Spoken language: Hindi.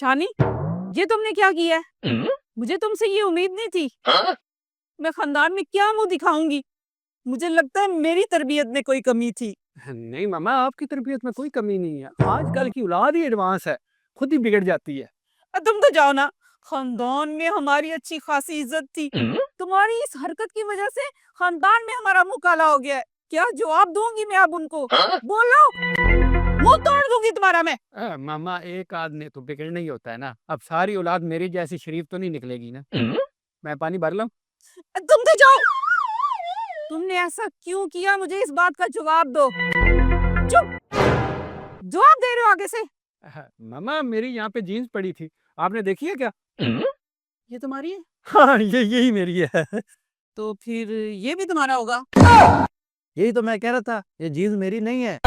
शानी, ये तुमने क्या किया है? मुझे तुमसे ये उम्मीद नहीं थी। मैं खानदान में क्या मुंह दिखाऊंगी? मुझे लगता है मेरी तरबियत में कोई कमी थी। नहीं मामा, आपकी तरबियत में कोई कमी नहीं है। आजकल की औलाद ही एडवांस है, खुद ही बिगड़ जाती है। तुम तो जाओ ना, खानदान में हमारी अच्छी खासी इज्जत थी। तुम्हारी इस हरकत की वजह से खानदान में हमारा मुंह काला हो गया है। क्या जवाब दूंगी मैं अब उनको? बोलो, मुंह तोड़ दूंगी तुम्हारा मैं। मामा, एक आदमी तो बिगड़ना ही होता है ना। अब सारी औलाद मेरी जैसी शरीफ तो नहीं निकलेगी ना। मैं पानी भर लूं? तुम तो जाओ। तुमने ऐसा क्यों किया, मुझे इस बात का जवाब दो। चुप, जवाब दे रहे हो आगे से। मामा, मेरी यहाँ पे जीन्स पड़ी थी, आपने देखी है क्या? ये तुम्हारी है? हाँ, यही मेरी है। तो फिर ये भी तुम्हारा होगा। यही तो मैं कह रहा था, ये जीन्स मेरी नहीं है।